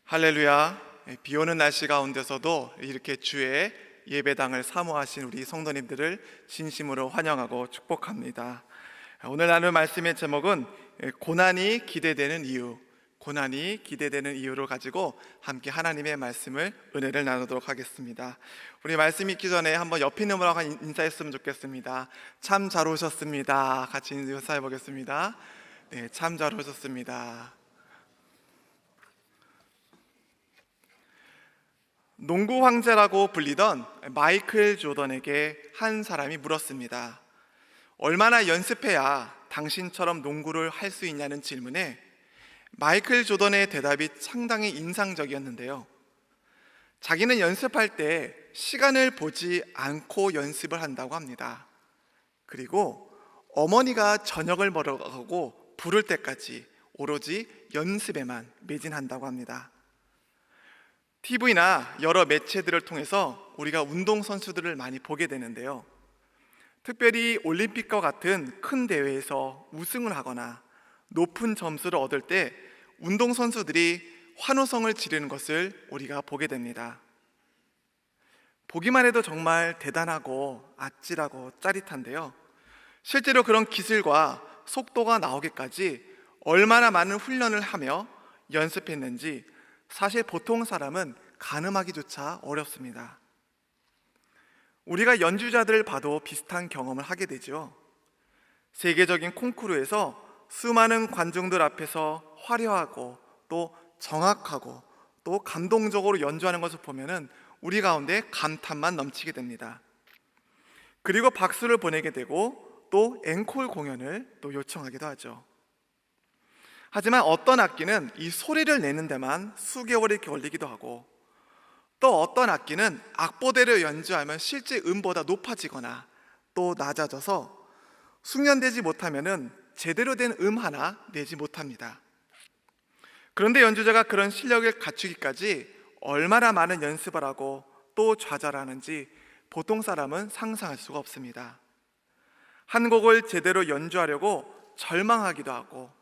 할렐루야. 비 오는 날씨 가운데서도 이렇게 주의 예배당을 사모하신 우리 성도님들을 진심으로 환영하고 축복합니다. 오늘 나눌 말씀의 제목은 고난이 기대되는 이유, 고난이 기대되는 이유를 가지고 함께 하나님의 말씀을, 은혜를 나누도록 하겠습니다. 우리 말씀 읽기 전에 한번 옆에 있는 분하고 인사했으면 좋겠습니다. 참 잘 오셨습니다. 같이 인사해 보겠습니다. 네, 참 잘 오셨습니다. 농구 황제라고 불리던 마이클 조던에게 한 사람이 물었습니다. 얼마나 연습해야 당신처럼 농구를 할 수 있냐는 질문에 마이클 조던의 대답이 상당히 인상적이었는데요. 자기는 연습할 때 시간을 보지 않고 연습을 한다고 합니다. 그리고 어머니가 저녁을 먹으라고 부를 때까지 오로지 연습에만 매진한다고 합니다. TV나 여러 매체들을 통해서 우리가 운동선수들을 많이 보게 되는데요. 특별히 올림픽과 같은 큰 대회에서 우승을 하거나 높은 점수를 얻을 때 운동선수들이 환호성을 지르는 것을 우리가 보게 됩니다. 보기만 해도 정말 대단하고 아찔하고 짜릿한데요. 실제로 그런 기술과 속도가 나오기까지 얼마나 많은 훈련을 하며 연습했는지 사실 보통 사람은 가늠하기조차 어렵습니다. 우리가 연주자들을 봐도 비슷한 경험을 하게 되죠. 세계적인 콩쿠르에서 수많은 관중들 앞에서 화려하고 또 정확하고 또 감동적으로 연주하는 것을 보면은 우리 가운데 감탄만 넘치게 됩니다. 그리고 박수를 보내게 되고 또 앵콜 공연을 또 요청하기도 하죠. 하지만 어떤 악기는 이 소리를 내는 데만 수개월이 걸리기도 하고 또 어떤 악기는 악보대로 연주하면 실제 음보다 높아지거나 또 낮아져서 숙련되지 못하면 제대로 된 하나 내지 못합니다. 그런데 연주자가 그런 실력을 갖추기까지 얼마나 많은 연습을 하고 또 좌절하는지 보통 사람은 상상할 수가 없습니다. 한 곡을 제대로 연주하려고 절망하기도 하고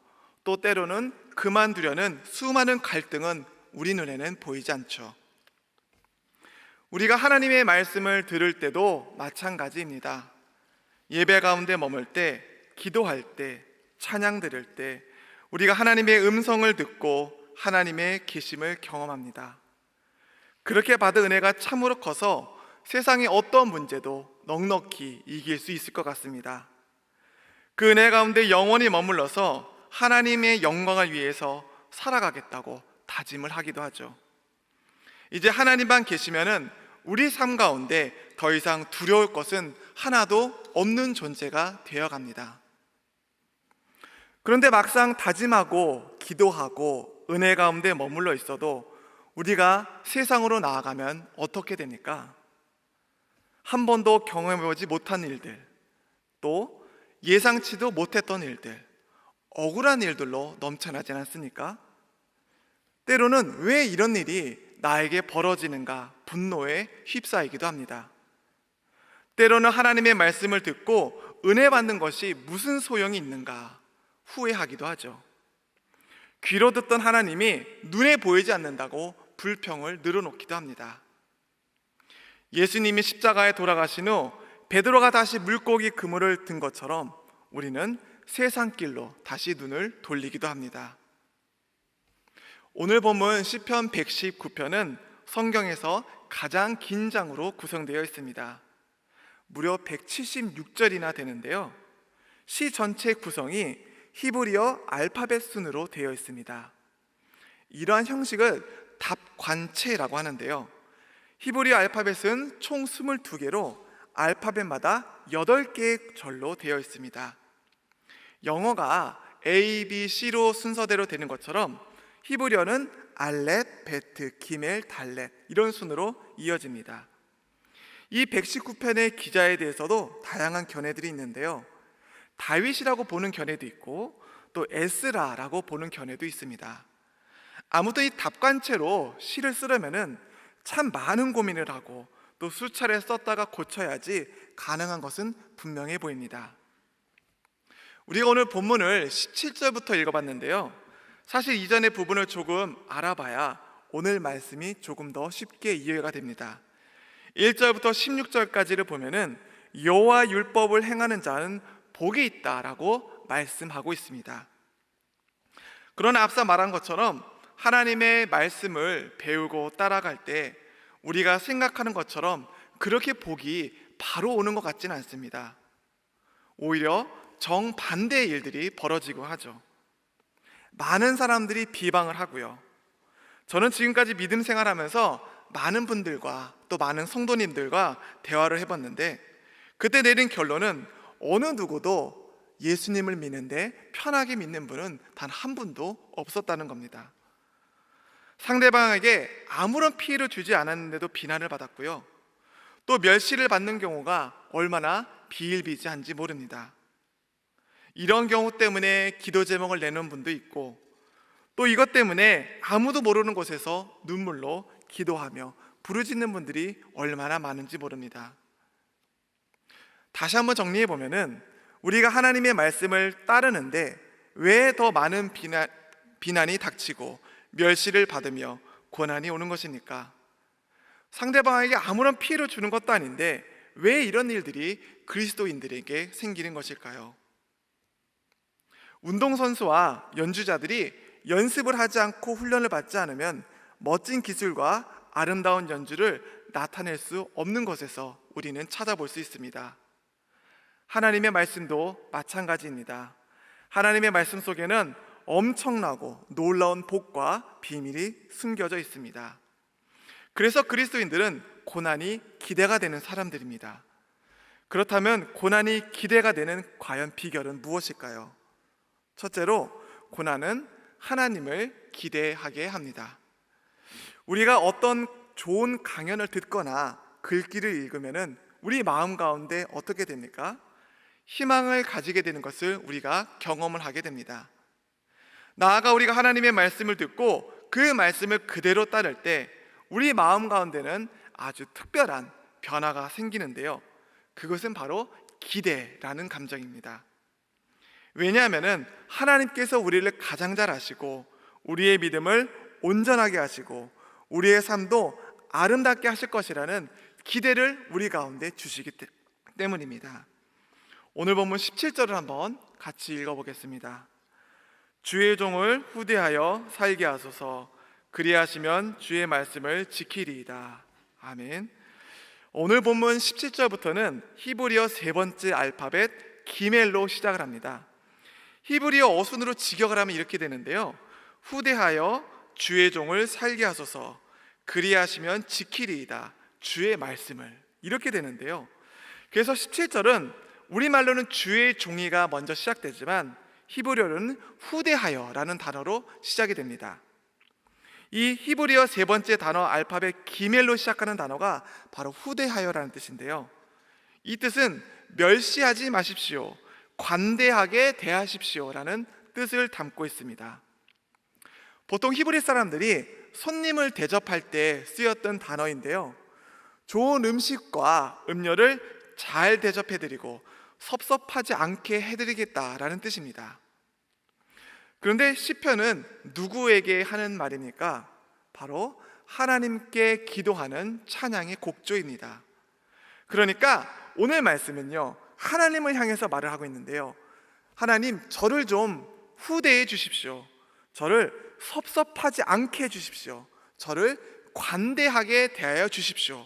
또 때로는 그만두려는 수많은 갈등은 우리 눈에는 보이지 않죠. 우리가 하나님의 말씀을 들을 때도 마찬가지입니다. 예배 가운데 머물 때, 기도할 때, 찬양 드릴 때 우리가 하나님의 음성을 듣고 하나님의 계심을 경험합니다. 그렇게 받은 은혜가 참으로 커서 세상의 어떤 문제도 넉넉히 이길 수 있을 것 같습니다. 그 은혜 가운데 영원히 머물러서 하나님의 영광을 위해서 살아가겠다고 다짐을 하기도 하죠. 이제 하나님만 계시면은 우리 삶 가운데 더 이상 두려울 것은 하나도 없는 존재가 되어갑니다. 그런데 막상 다짐하고 기도하고 은혜 가운데 머물러 있어도 우리가 세상으로 나아가면 어떻게 됩니까? 한 번도 경험해보지 못한 일들, 또 예상치도 못했던 일들, 억울한 일들로 넘쳐나지 않습니까? 때로는 왜 이런 일이 나에게 벌어지는가 분노에 휩싸이기도 합니다. 때로는 하나님의 말씀을 듣고 은혜 받는 것이 무슨 소용이 있는가 후회하기도 하죠. 귀로 듣던 하나님이 눈에 보이지 않는다고 불평을 늘어놓기도 합니다. 예수님이 십자가에 돌아가신 후 베드로가 다시 물고기 그물을 든 것처럼 우리는 세상길로 다시 눈을 돌리기도 합니다. 오늘 본문 시편 119편은 성경에서 가장 긴 장으로 구성되어 있습니다. 무려 176절이나 되는데요. 시 전체 구성이 히브리어 알파벳 순으로 되어 있습니다. 이러한 형식을 답관체라고 하는데요. 히브리어 알파벳은 총 22개로 알파벳마다 8개의 절로 되어 있습니다. 영어가 A, B, C로 순서대로 되는 것처럼 히브리어는 알렛, 베트, 기멜, 달렛 이런 순으로 이어집니다. 이 119편의 기자에 대해서도 다양한 견해들이 있는데요. 다윗이라고 보는 견해도 있고 또 에스라라고 보는 견해도 있습니다. 아무튼 이 답관체로 시를 쓰려면은 참 많은 고민을 하고 또 수차례 썼다가 고쳐야지 가능한 것은 분명해 보입니다. 우리가 오늘 본문을 17절부터 읽어봤는데요. 사실 이전의 부분을 조금 알아봐야 오늘 말씀이 조금 더 쉽게 이해가 됩니다. 1절부터 16절까지를 보면은 여호와 율법을 행하는 자는 복이 있다라고 말씀하고 있습니다. 그러나 앞서 말한 것처럼 하나님의 말씀을 배우고 따라갈 때 우리가 생각하는 것처럼 그렇게 복이 바로 오는 것 같지는 않습니다. 오히려 정반대의 일들이 벌어지고 하죠. 많은 사람들이 비방을 하고요. 저는 지금까지 믿음 생활하면서 많은 분들과 또 많은 성도님들과 대화를 해봤는데 그때 내린 결론은 어느 누구도 예수님을 믿는데 편하게 믿는 분은 단 한 분도 없었다는 겁니다. 상대방에게 아무런 피해를 주지 않았는데도 비난을 받았고요. 또 멸시를 받는 경우가 얼마나 비일비재한지 모릅니다. 이런 경우 때문에 기도 제목을 내는 분도 있고 또 이것 때문에 아무도 모르는 곳에서 눈물로 기도하며 부르짖는 분들이 얼마나 많은지 모릅니다. 다시 한번 정리해 보면은 우리가 하나님의 말씀을 따르는데 왜 더 많은 비난이 닥치고 멸시를 받으며 고난이 오는 것입니까? 상대방에게 아무런 피해를 주는 것도 아닌데 왜 이런 일들이 그리스도인들에게 생기는 것일까요? 운동선수와 연주자들이 연습을 하지 않고 훈련을 받지 않으면 멋진 기술과 아름다운 연주를 나타낼 수 없는 것에서 우리는 찾아볼 수 있습니다. 하나님의 말씀도 마찬가지입니다. 하나님의 말씀 속에는 엄청나고 놀라운 복과 비밀이 숨겨져 있습니다. 그래서 그리스도인들은 고난이 기대가 되는 사람들입니다. 그렇다면 고난이 기대가 되는 과연 비결은 무엇일까요? 첫째로 고난은 하나님을 기대하게 합니다. 우리가 어떤 좋은 강연을 듣거나 글귀를 읽으면은 우리 마음 가운데 어떻게 됩니까? 희망을 가지게 되는 것을 우리가 경험을 하게 됩니다. 나아가 우리가 하나님의 말씀을 듣고 그 말씀을 그대로 따를 때 우리 마음 가운데는 아주 특별한 변화가 생기는데요. 그것은 바로 기대라는 감정입니다. 왜냐하면 하나님께서 우리를 가장 잘 아시고 우리의 믿음을 온전하게 하시고 우리의 삶도 아름답게 하실 것이라는 기대를 우리 가운데 주시기 때문입니다. 오늘 본문 17절을 한번 같이 읽어보겠습니다. 주의 종을 후대하여 살게 하소서. 그리하시면 주의 말씀을 지키리이다. 아멘. 오늘 본문 17절부터는 히브리어 세 번째 알파벳 기멜로 시작을 합니다. 히브리어 어순으로 직역을 하면 이렇게 되는데요. 후대하여 주의 종을 살게 하소서. 그리하시면 지키리이다. 주의 말씀을, 이렇게 되는데요. 그래서 17절은 우리말로는 주의 종이가 먼저 시작되지만 히브리어는 후대하여라는 단어로 시작이 됩니다. 이 히브리어 세 번째 단어 알파벳 기멜로 시작하는 단어가 바로 후대하여라는 뜻인데요. 이 뜻은 멸시하지 마십시오, 관대하게 대하십시오라는 뜻을 담고 있습니다. 보통 히브리 사람들이 손님을 대접할 때 쓰였던 단어인데요. 좋은 음식과 음료를 잘 대접해드리고 섭섭하지 않게 해드리겠다라는 뜻입니다. 그런데 시편은 누구에게 하는 말입니까? 바로 하나님께 기도하는 찬양의 곡조입니다. 그러니까 오늘 말씀은요, 하나님을 향해서 말을 하고 있는데요. 하나님, 저를 좀 후대해 주십시오. 저를 섭섭하지 않게 해주십시오. 저를 관대하게 대하여 주십시오.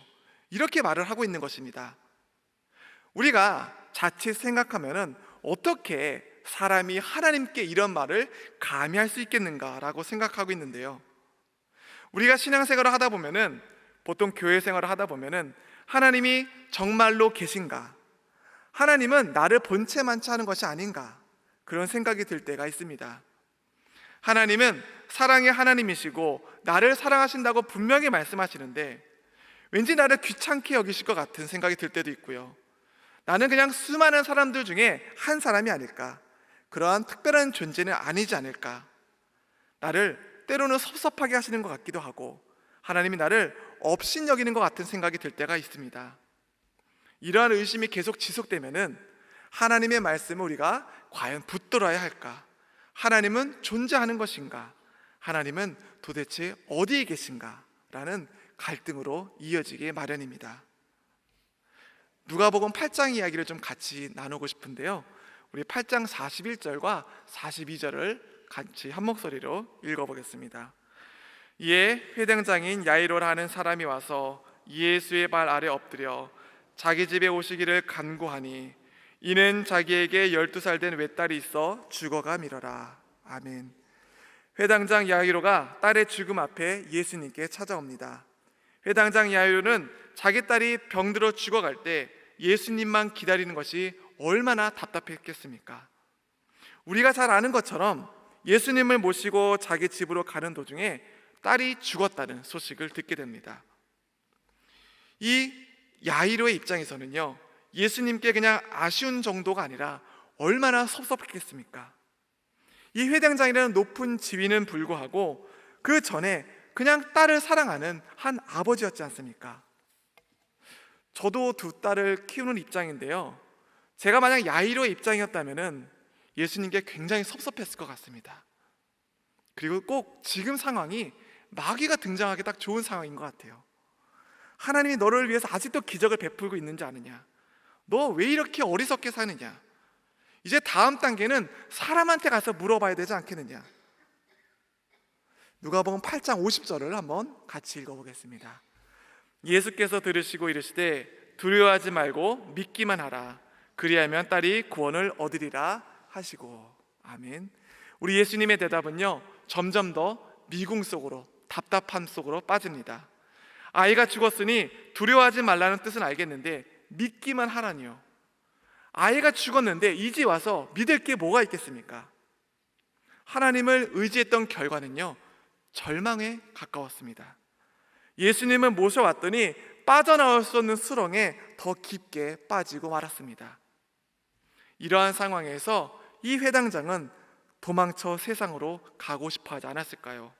이렇게 말을 하고 있는 것입니다. 우리가 자칫 생각하면은 어떻게 사람이 하나님께 이런 말을 감히 할 수 있겠는가라고 생각하고 있는데요. 우리가 신앙생활을 하다 보면은, 보통 교회 생활을 하다 보면은 하나님이 정말로 계신가? 하나님은 나를 본체만치 하는 것이 아닌가? 그런 생각이 들 때가 있습니다. 하나님은 사랑의 하나님이시고 나를 사랑하신다고 분명히 말씀하시는데 왠지 나를 귀찮게 여기실 것 같은 생각이 들 때도 있고요. 나는 그냥 수많은 사람들 중에 한 사람이 아닐까, 그러한 특별한 존재는 아니지 않을까, 나를 때로는 섭섭하게 하시는 것 같기도 하고 하나님이 나를 업신여기는 것 같은 생각이 들 때가 있습니다. 이러한 의심이 계속 지속되면은 하나님의 말씀을 우리가 과연 붙들어야 할까? 하나님은 존재하는 것인가? 하나님은 도대체 어디에 계신가? 라는 갈등으로 이어지게 마련입니다. 누가복음 8장 이야기를 좀 같이 나누고 싶은데요, 우리 8장 41절과 42절을 같이 한 목소리로 읽어보겠습니다. 이에 회당장인 야이로라 하는 사람이 와서 예수의 발 아래 엎드려 자기 집에 오시기를 간구하니 이는 자기에게 12살 된 외딸이 있어 죽어가 미러라. 아멘. 회당장 야이로가 딸의 죽음 앞에 예수님께 찾아옵니다. 회당장 야이로는 자기 딸이 병들어 죽어갈 때 예수님만 기다리는 것이 얼마나 답답했겠습니까? 우리가 잘 아는 것처럼 예수님을 모시고 자기 집으로 가는 도중에 딸이 죽었다는 소식을 듣게 됩니다. 이 야이로의 입장에서는요, 예수님께 그냥 아쉬운 정도가 아니라 얼마나 섭섭했겠습니까? 이 회당장이라는 높은 지위는 불구하고 그 전에 그냥 딸을 사랑하는 한 아버지였지 않습니까? 저도 두 딸을 키우는 입장인데요, 제가 만약 야이로의 입장이었다면 예수님께 굉장히 섭섭했을 것 같습니다. 그리고 꼭 지금 상황이 마귀가 등장하기 딱 좋은 상황인 것 같아요. 하나님이 너를 위해서 아직도 기적을 베풀고 있는지 아느냐? 너 왜 이렇게 어리석게 사느냐? 이제 다음 단계는 사람한테 가서 물어봐야 되지 않겠느냐? 누가복음 8장 50절을 한번 같이 읽어보겠습니다. 예수께서 들으시고 이르시되 두려워하지 말고 믿기만 하라. 그리하면 딸이 구원을 얻으리라 하시고. 아멘. 우리 예수님의 대답은요, 점점 더 미궁 속으로, 답답함 속으로 빠집니다. 아이가 죽었으니 두려워하지 말라는 뜻은 알겠는데 믿기만 하라니요. 아이가 죽었는데 이제 와서 믿을 게 뭐가 있겠습니까? 하나님을 의지했던 결과는요, 절망에 가까웠습니다. 예수님을 모셔왔더니 빠져나올 수 없는 수렁에 더 깊게 빠지고 말았습니다. 이러한 상황에서 이 회당장은 도망쳐 세상으로 가고 싶어 하지 않았을까요?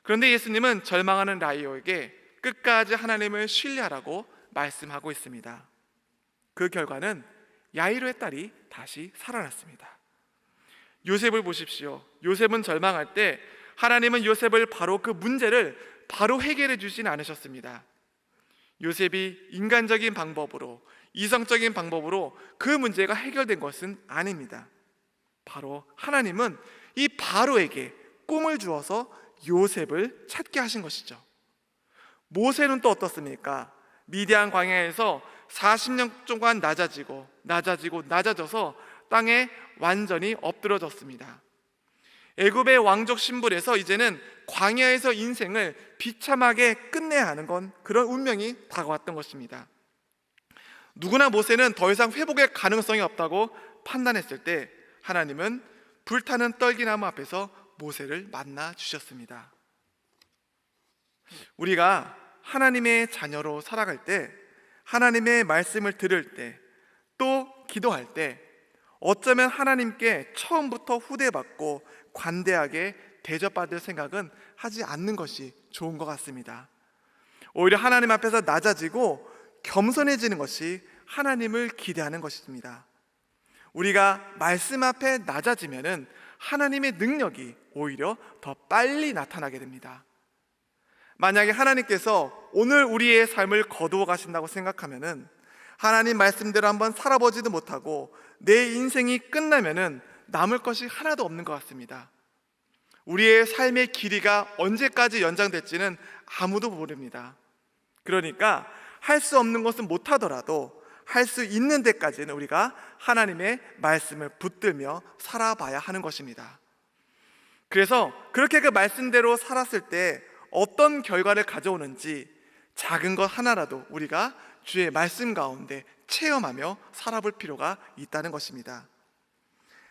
그런데 예수님은 절망하는 라이오에게 끝까지 하나님을 신뢰하라고 말씀하고 있습니다. 그 결과는 야이로의 딸이 다시 살아났습니다. 요셉을 보십시오. 요셉은 절망할 때 하나님은 요셉을 바로 그 문제를 바로 해결해 주진 않으셨습니다. 요셉이 인간적인 방법으로, 이성적인 방법으로 그 문제가 해결된 것은 아닙니다. 바로 하나님은 이 바로에게 꿈을 주어서 요셉을 찾게 하신 것이죠. 모세는 또 어떻습니까? 미디안 광야에서 40년 동안 낮아져서 땅에 완전히 엎드러졌습니다. 애굽의 왕족 신분에서 이제는 광야에서 인생을 비참하게 끝내야 하는 건 그런 운명이 다가왔던 것입니다. 누구나 모세는 더 이상 회복의 가능성이 없다고 판단했을 때 하나님은 불타는 떨기나무 앞에서 모세를 만나 주셨습니다. 우리가 하나님의 자녀로 살아갈 때, 하나님의 말씀을 들을 때, 또 기도할 때 어쩌면 하나님께 처음부터 후대받고 관대하게 대접받을 생각은 하지 않는 것이 좋은 것 같습니다. 오히려 하나님 앞에서 낮아지고 겸손해지는 것이 하나님을 기대하는 것입니다. 우리가 말씀 앞에 낮아지면은 하나님의 능력이 오히려 더 빨리 나타나게 됩니다. 만약에 하나님께서 오늘 우리의 삶을 거두어 가신다고 생각하면은 하나님 말씀대로 한번 살아보지도 못하고 내 인생이 끝나면은 남을 것이 하나도 없는 것 같습니다. 우리의 삶의 길이가 언제까지 연장될지는 아무도 모릅니다. 그러니까 할 수 없는 것은 못하더라도 할 수 있는 데까지는 우리가 하나님의 말씀을 붙들며 살아봐야 하는 것입니다. 그래서 그렇게 그 말씀대로 살았을 때 어떤 결과를 가져오는지 작은 것 하나라도 우리가 주의 말씀 가운데 체험하며 살아볼 필요가 있다는 것입니다.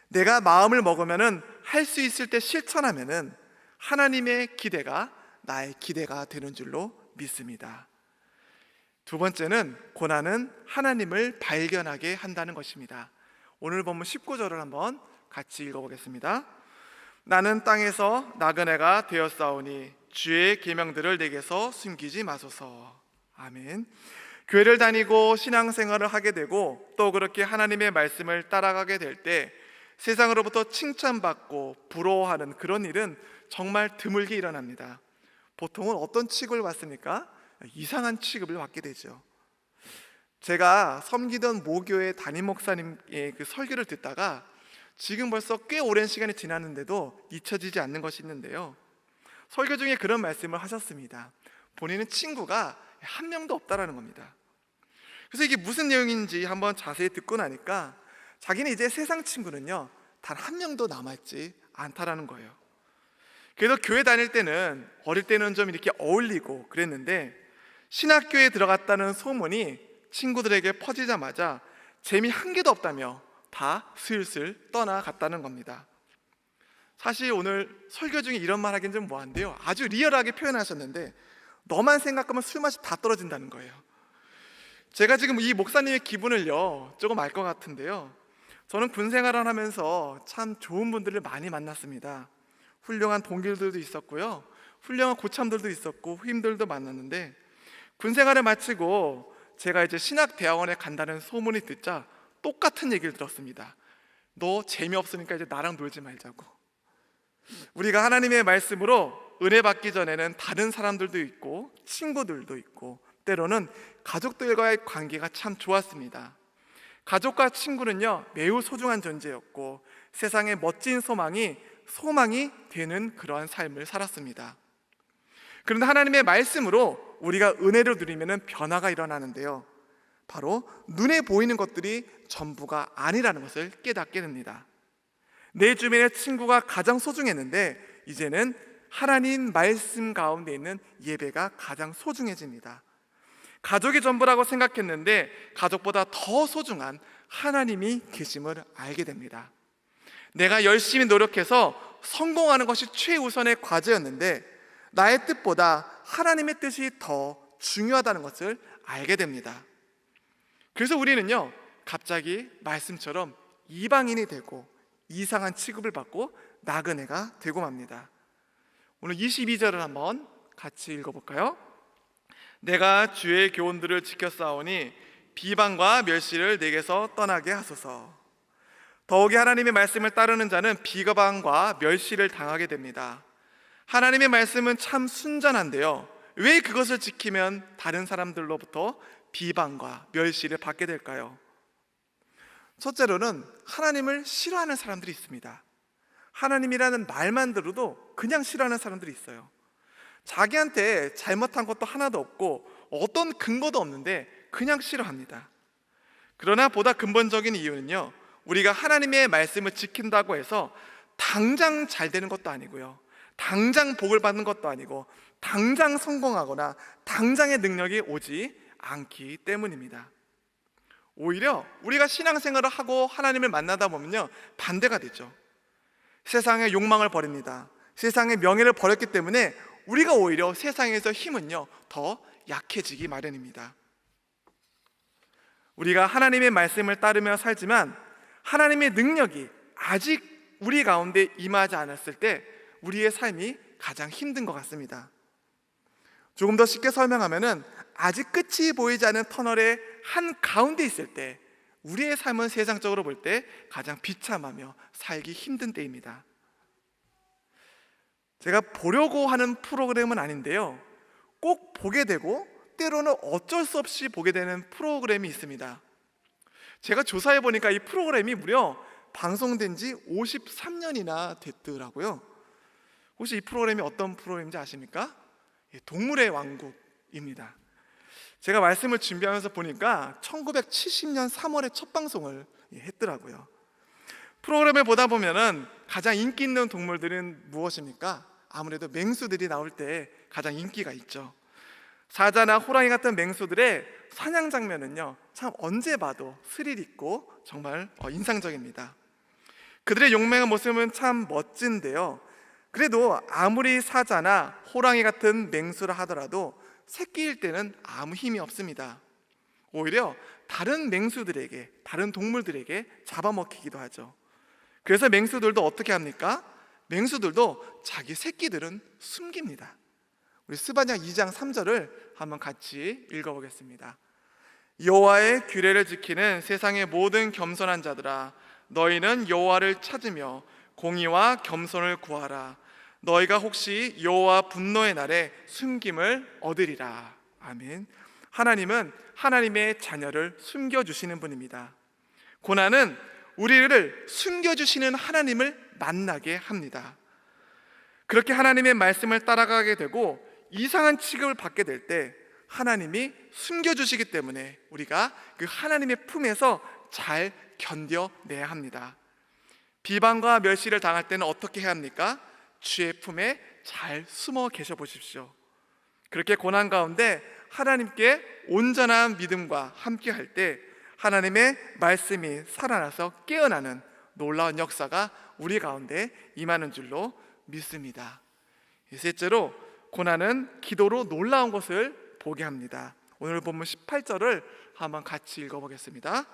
내가 마음을 먹으면은 할 수 있을 때 실천하면은 하나님의 기대가 나의 기대가 되는 줄로 믿습니다. 두 번째는 고난은 하나님을 발견하게 한다는 것입니다. 오늘 본문 19절을 한번 같이 읽어보겠습니다. 나는 땅에서 나그네가 되었사오니 주의 계명들을 내게서 숨기지 마소서. 아멘. 교회를 다니고 신앙생활을 하게 되고 또 그렇게 하나님의 말씀을 따라가게 될 때 세상으로부터 칭찬받고 부러워하는 그런 일은 정말 드물게 일어납니다. 보통은 어떤 취급을 받습니까? 이상한 취급을 받게 되죠. 제가 섬기던 모교의 담임 목사님의 그 설교를 듣다가 지금 벌써 꽤 오랜 시간이 지났는데도 잊혀지지 않는 것이 있는데요, 설교 중에 그런 말씀을 하셨습니다. 본인은 친구가 한 명도 없다라는 겁니다. 그래서 이게 무슨 내용인지 한번 자세히 듣고 나니까 자기는 이제 세상 친구는요 단 한 명도 남아있지 않다라는 거예요. 그래도 교회 다닐 때는, 어릴 때는 좀 이렇게 어울리고 그랬는데 신학교에 들어갔다는 소문이 친구들에게 퍼지자마자 재미 한 개도 없다며 다 슬슬 떠나갔다는 겁니다. 사실 오늘 설교 중에 이런 말 하긴 좀 뭐한데요, 아주 리얼하게 표현하셨는데 너만 생각하면 술맛이 다 떨어진다는 거예요. 제가 지금 이 목사님의 기분을요 조금 알 것 같은데요, 저는 군 생활을 하면서 참 좋은 분들을 많이 만났습니다. 훌륭한 동기들도 있었고요, 훌륭한 고참들도 있었고 후임들도 만났는데, 군 생활을 마치고 제가 이제 신학대학원에 간다는 소문이 듣자 똑같은 얘기를 들었습니다. 너 재미없으니까 이제 나랑 놀지 말자고. 우리가 하나님의 말씀으로 은혜 받기 전에는 다른 사람들도 있고 친구들도 있고 때로는 가족들과의 관계가 참 좋았습니다. 가족과 친구는요 매우 소중한 존재였고 세상의 멋진 소망이 되는 그러한 삶을 살았습니다. 그런데 하나님의 말씀으로 우리가 은혜를 누리면 변화가 일어나는데요, 바로 눈에 보이는 것들이 전부가 아니라는 것을 깨닫게 됩니다. 내 주변의 친구가 가장 소중했는데 이제는 하나님 말씀 가운데 있는 예배가 가장 소중해집니다. 가족이 전부라고 생각했는데 가족보다 더 소중한 하나님이 계심을 알게 됩니다. 내가 열심히 노력해서 성공하는 것이 최우선의 과제였는데 나의 뜻보다 하나님의 뜻이 더 중요하다는 것을 알게 됩니다. 그래서 우리는요 갑자기 말씀처럼 이방인이 되고 이상한 취급을 받고 나그네가 되고 맙니다. 오늘 22절을 한번 같이 읽어볼까요? 내가 주의 교훈들을 지켰사오니 비방과 멸시를 내게서 떠나게 하소서. 더욱이 하나님의 말씀을 따르는 자는 비방과 멸시를 당하게 됩니다. 하나님의 말씀은 참 순전한데요, 왜 그것을 지키면 다른 사람들로부터 비방과 멸시를 받게 될까요? 첫째로는 하나님을 싫어하는 사람들이 있습니다. 하나님이라는 말만 들어도 그냥 싫어하는 사람들이 있어요. 자기한테 잘못한 것도 하나도 없고 어떤 근거도 없는데 그냥 싫어합니다. 그러나 보다 근본적인 이유는요, 우리가 하나님의 말씀을 지킨다고 해서 당장 잘 되는 것도 아니고요, 당장 복을 받는 것도 아니고 당장 성공하거나 당장의 능력이 오지 않기 때문입니다. 오히려 우리가 신앙생활을 하고 하나님을 만나다 보면요 반대가 되죠. 세상의 욕망을 버립니다. 세상의 명예를 버렸기 때문에 우리가 오히려 세상에서 힘은요 더 약해지기 마련입니다. 우리가 하나님의 말씀을 따르며 살지만 하나님의 능력이 아직 우리 가운데 임하지 않았을 때 우리의 삶이 가장 힘든 것 같습니다. 조금 더 쉽게 설명하면은 아직 끝이 보이지 않은 터널의 한 가운데 있을 때 우리의 삶은 세상적으로 볼 때 가장 비참하며 살기 힘든 때입니다. 제가 보려고 하는 프로그램은 아닌데요, 꼭 보게 되고 때로는 어쩔 수 없이 보게 되는 프로그램이 있습니다. 제가 조사해 보니까 이 프로그램이 무려 방송된 지 53년이나 됐더라고요. 혹시 이 프로그램이 어떤 프로그램인지 아십니까? 동물의 왕국입니다. 제가 말씀을 준비하면서 보니까 1970년 3월에 첫 방송을 했더라고요. 프로그램을 보다 보면은 가장 인기 있는 동물들은 무엇입니까? 아무래도 맹수들이 나올 때 가장 인기가 있죠. 사자나 호랑이 같은 맹수들의 사냥 장면은요 참 언제 봐도 스릴 있고 정말 인상적입니다. 그들의 용맹한 모습은 참 멋진데요, 그래도 아무리 사자나 호랑이 같은 맹수라 하더라도 새끼일 때는 아무 힘이 없습니다. 오히려 다른 맹수들에게, 다른 동물들에게 잡아먹히기도 하죠. 그래서 맹수들도 어떻게 합니까? 맹수들도 자기 새끼들은 숨깁니다. 우리 스바냐 2장 3절을 한번 같이 읽어보겠습니다. 여호와의 규례를 지키는 세상의 모든 겸손한 자들아, 너희는 여호와를 찾으며 공의와 겸손을 구하라. 너희가 혹시 여호와 분노의 날에 숨김을 얻으리라. 아멘. 하나님은 하나님의 자녀를 숨겨주시는 분입니다. 고난은 우리를 숨겨주시는 하나님을 만나게 합니다. 그렇게 하나님의 말씀을 따라가게 되고 이상한 취급을 받게 될 때 하나님이 숨겨주시기 때문에 우리가 그 하나님의 품에서 잘 견뎌내야 합니다. 비방과 멸시를 당할 때는 어떻게 해야 합니까? 주의 품에 잘 숨어 계셔 보십시오. 그렇게 고난 가운데 하나님께 온전한 믿음과 함께 할 때 하나님의 말씀이 살아나서 깨어나는 놀라운 역사가 우리 가운데 임하는 줄로 믿습니다. 셋째로, 고난은 기도로 놀라운 것을 보게 합니다. 오늘 본문 18절을 한번 같이 읽어보겠습니다.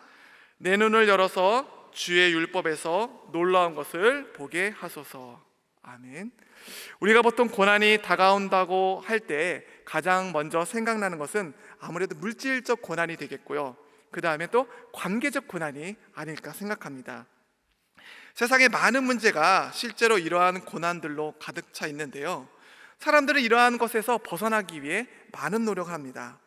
내 눈을 열어서 주의 율법에서 놀라운 것을 보게 하소서. 아멘. 우리가 보통 고난이 다가온다고 할 때 가장 먼저 생각나는 것은 아무래도 물질적 고난이 되겠고요, 그 다음에 또 관계적 고난이 아닐까 생각합니다. 세상에 많은 문제가 실제로 이러한 고난들로 가득 차 있는데요, 사람들은 이러한 것에서 벗어나기 위해 많은 노력을 합니다.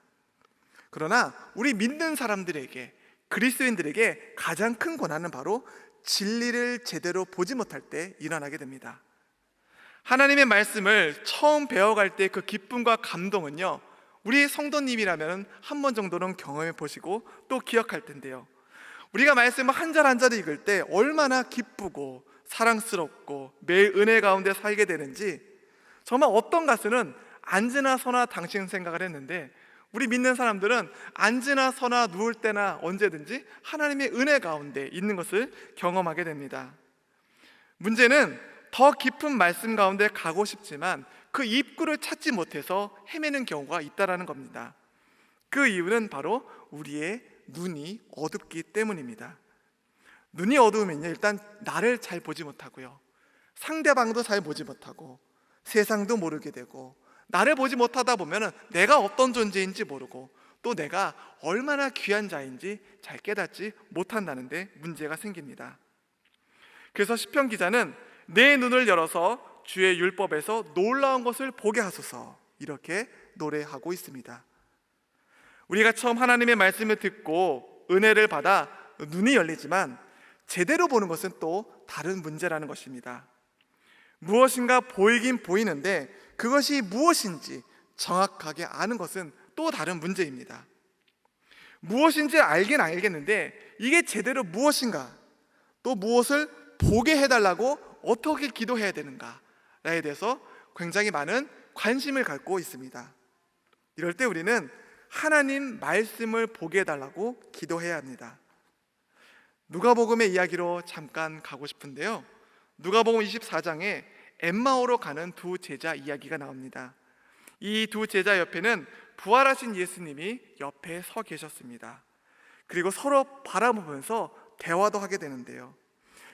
그러나 우리 믿는 사람들에게, 그리스도인들에게 가장 큰 고난은 바로 진리를 제대로 보지 못할 때 일어나게 됩니다. 하나님의 말씀을 처음 배워갈 때 그 기쁨과 감동은요, 우리 성도님이라면 한 번 정도는 경험해 보시고 또 기억할 텐데요, 우리가 말씀을 한 절 한 절 읽을 때 얼마나 기쁘고 사랑스럽고 매일 은혜 가운데 살게 되는지, 정말 어떤 가수는 앉으나 서나 당신 생각을 했는데 우리 믿는 사람들은 앉으나 서나 누울 때나 언제든지 하나님의 은혜 가운데 있는 것을 경험하게 됩니다. 문제는 더 깊은 말씀 가운데 가고 싶지만 그 입구를 찾지 못해서 헤매는 경우가 있다는 겁니다. 그 이유는 바로 우리의 눈이 어둡기 때문입니다. 눈이 어두우면요, 일단 나를 잘 보지 못하고요, 상대방도 잘 보지 못하고 세상도 모르게 되고, 나를 보지 못하다 보면 내가 어떤 존재인지 모르고 또 내가 얼마나 귀한 자인지 잘 깨닫지 못한다는 데 문제가 생깁니다. 그래서 시편 기자는 내 눈을 열어서 주의 율법에서 놀라운 것을 보게 하소서, 이렇게 노래하고 있습니다. 우리가 처음 하나님의 말씀을 듣고 은혜를 받아 눈이 열리지만 제대로 보는 것은 또 다른 문제라는 것입니다. 무엇인가 보이긴 보이는데 그것이 무엇인지 정확하게 아는 것은 또 다른 문제입니다. 무엇인지 알긴 알겠는데 이게 제대로 무엇인가, 또 무엇을 보게 해달라고 어떻게 기도해야 되는가에 대해서 굉장히 많은 관심을 갖고 있습니다. 이럴 때 우리는 하나님 말씀을 보게 해달라고 기도해야 합니다. 누가복음의 이야기로 잠깐 가고 싶은데요, 누가복음 24장에 엠마오로 가는 두 제자 이야기가 나옵니다. 이 두 제자 옆에는 부활하신 예수님이 옆에 서 계셨습니다. 그리고 서로 바라보면서 대화도 하게 되는데요,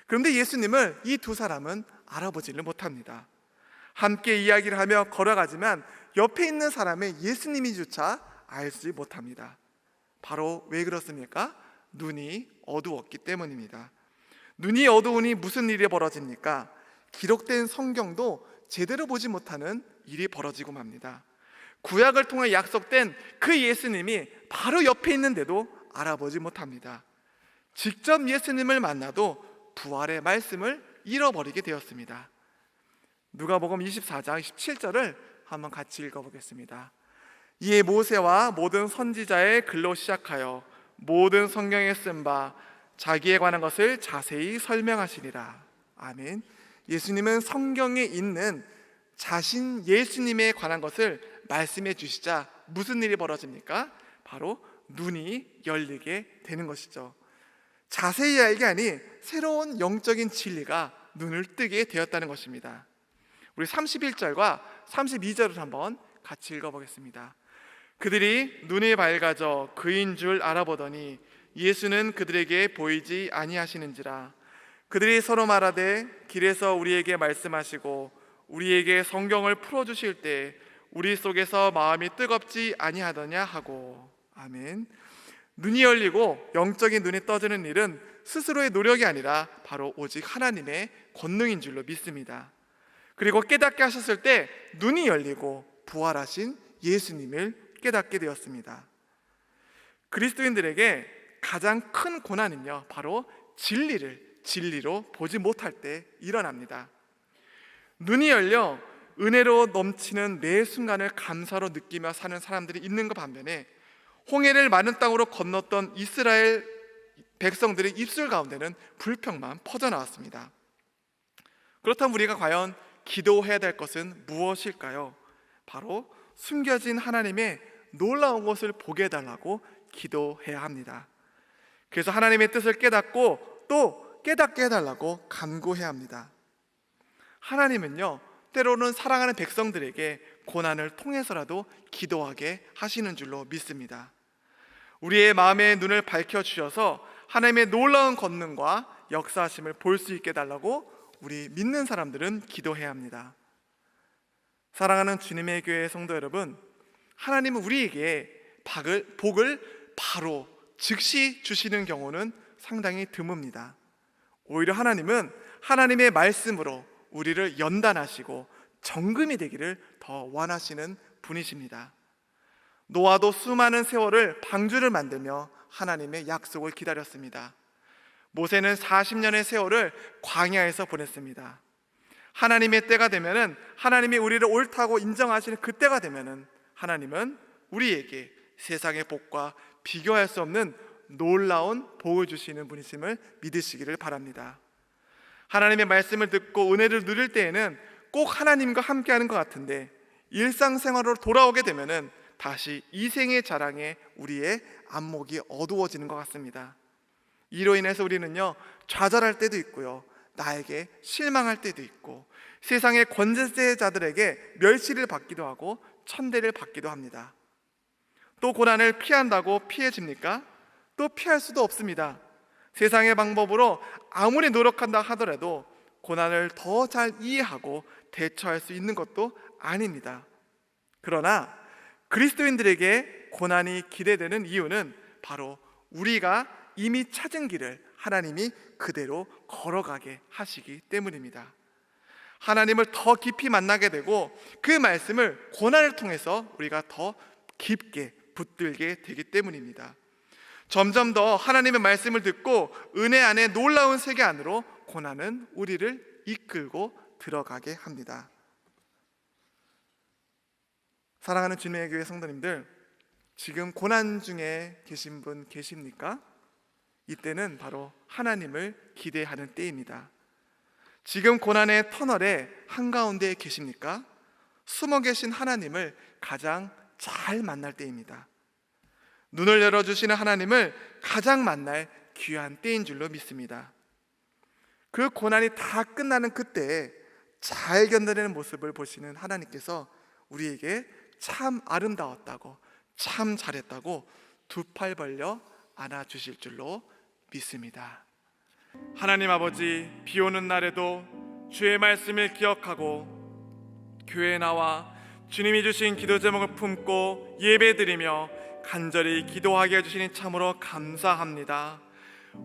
그런데 예수님을 이 두 사람은 알아보지를 못합니다. 함께 이야기를 하며 걸어가지만 옆에 있는 사람의 예수님이조차 알지 못합니다. 바로 왜 그렇습니까? 눈이 어두웠기 때문입니다. 눈이 어두우니 무슨 일이 벌어집니까? 기록된 성경도 제대로 보지 못하는 일이 벌어지고 맙니다. 구약을 통해 약속된 그 예수님이 바로 옆에 있는데도 알아보지 못합니다. 직접 예수님을 만나도 부활의 말씀을 잃어버리게 되었습니다. 누가복음 24장 17절을 한번 같이 읽어보겠습니다. 이에 모세와 모든 선지자의 글로 시작하여 모든 성경에 쓴 바 자기에 관한 것을 자세히 설명하시리라. 아멘. 예수님은 성경에 있는 자신 예수님에 관한 것을 말씀해 주시자 무슨 일이 벌어집니까? 바로 눈이 열리게 되는 것이죠. 자세히 알게 하니 새로운 영적인 진리가 눈을 뜨게 되었다는 것입니다. 우리 31절과 32절을 한번 같이 읽어보겠습니다. 그들이 눈이 밝아져 그인 줄 알아보더니 예수는 그들에게 보이지 아니하시는지라. 그들이 서로 말하되 길에서 우리에게 말씀하시고 우리에게 성경을 풀어주실 때 우리 속에서 마음이 뜨겁지 아니하더냐 하고. 아멘. 눈이 열리고 영적인 눈이 떠지는 일은 스스로의 노력이 아니라 바로 오직 하나님의 권능인 줄로 믿습니다. 그리고 깨닫게 하셨을 때 눈이 열리고 부활하신 예수님을 깨닫게 되었습니다. 그리스도인들에게 가장 큰 고난은요, 바로 진리로 보지 못할 때 일어납니다. 눈이 열려 은혜로 넘치는 매 순간을 감사로 느끼며 사는 사람들이 있는 것 반면에, 홍해를 마른 땅으로 건넜던 이스라엘 백성들의 입술 가운데는 불평만 퍼져나왔습니다. 그렇다면 우리가 과연 기도해야 될 것은 무엇일까요? 바로 숨겨진 하나님의 놀라운 것을 보게 해달라고 기도해야 합니다. 그래서 하나님의 뜻을 깨닫고 또 깨닫게 해달라고 간구해야 합니다. 하나님은요, 때로는 사랑하는 백성들에게 고난을 통해서라도 기도하게 하시는 줄로 믿습니다. 우리의 마음의 눈을 밝혀주셔서 하나님의 놀라운 권능과 역사하심을 볼 수 있게 해달라고 우리 믿는 사람들은 기도해야 합니다. 사랑하는 주님의 교회 성도 여러분, 하나님은 우리에게 복을 바로 즉시 주시는 경우는 상당히 드뭅니다. 오히려 하나님은 하나님의 말씀으로 우리를 연단하시고 정금이 되기를 더 원하시는 분이십니다. 노아도 수많은 세월을 방주를 만들며 하나님의 약속을 기다렸습니다. 모세는 40년의 세월을 광야에서 보냈습니다. 하나님의 때가 되면은, 하나님이 우리를 옳다고 인정하시는 그때가 되면은 하나님은 우리에게 세상의 복과 비교할 수 없는 놀라운 복을 주시는 분이심을 믿으시기를 바랍니다. 하나님의 말씀을 듣고 은혜를 누릴 때에는 꼭 하나님과 함께하는 것 같은데, 일상생활로 돌아오게 되면은 다시 이생의 자랑에 우리의 안목이 어두워지는 것 같습니다. 이로 인해서 우리는요, 좌절할 때도 있고요, 나에게 실망할 때도 있고, 세상의 권세자들에게 멸시를 받기도 하고 천대를 받기도 합니다. 또 고난을 피한다고 피해집니까? 또 피할 수도 없습니다. 세상의 방법으로 아무리 노력한다 하더라도 고난을 더 잘 이해하고 대처할 수 있는 것도 아닙니다. 그러나 그리스도인들에게 고난이 기대되는 이유는 바로 우리가 이미 찾은 길을 하나님이 그대로 걸어가게 하시기 때문입니다. 하나님을 더 깊이 만나게 되고 그 말씀을 고난을 통해서 우리가 더 깊게 붙들게 되기 때문입니다. 점점 더 하나님의 말씀을 듣고 은혜 안에 놀라운 세계 안으로 고난은 우리를 이끌고 들어가게 합니다. 사랑하는 주님의 교회 성도님들, 지금 고난 중에 계신 분 계십니까? 이때는 바로 하나님을 기대하는 때입니다. 지금 고난의 터널의 한가운데에 계십니까? 숨어 계신 하나님을 가장 잘 만날 때입니다. 눈을 열어주시는 하나님을 가장 만날 귀한 때인 줄로 믿습니다. 그 고난이 다 끝나는 그때에 잘 견뎌내는 모습을 보시는 하나님께서 우리에게 참 아름다웠다고, 참 잘했다고 두 팔 벌려 안아주실 줄로 믿습니다. 하나님 아버지, 비 오는 날에도 주의 말씀을 기억하고 교회에 나와 주님이 주신 기도 제목을 품고 예배드리며 간절히 기도하게 해주시니 참으로 감사합니다.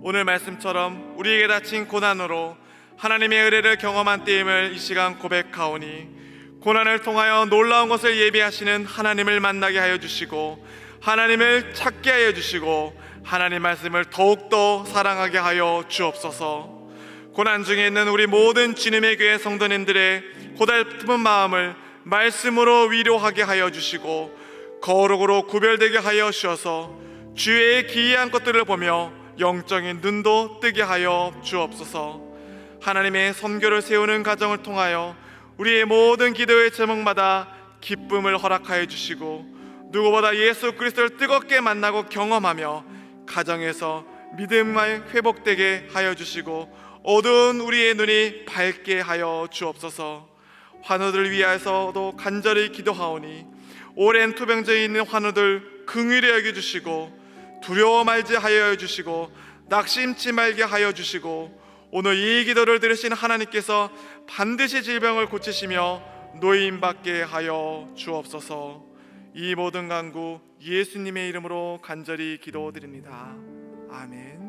오늘 말씀처럼 우리에게 닥친 고난으로 하나님의 은혜를 경험한 때임을 이 시간 고백하오니, 고난을 통하여 놀라운 것을 예비하시는 하나님을 만나게 하여 주시고 하나님을 찾게 하여 주시고 하나님 말씀을 더욱더 사랑하게 하여 주옵소서. 고난 중에 있는 우리 모든 주님의 교회 성도님들의 고달픈 마음을 말씀으로 위로하게 하여 주시고 거룩으로 구별되게 하여 주셔서 주의 기이한 것들을 보며 영적인 눈도 뜨게 하여 주옵소서. 하나님의 선교를 세우는 가정을 통하여 우리의 모든 기도의 제목마다 기쁨을 허락하여 주시고 누구보다 예수 그리스도를 뜨겁게 만나고 경험하며 가정에서 믿음이 회복되게 하여 주시고 어두운 우리의 눈이 밝게 하여 주옵소서. 환우들 위하여서도 간절히 기도하오니 오랜 투병자에 있는 환우들 긍휼히 여겨주시고 두려워 말지 하여 주시고 낙심치 말게 하여 주시고 오늘 이 기도를 들으신 하나님께서 반드시 질병을 고치시며 노인받게 하여 주옵소서. 이 모든 간구 예수님의 이름으로 간절히 기도드립니다. 아멘.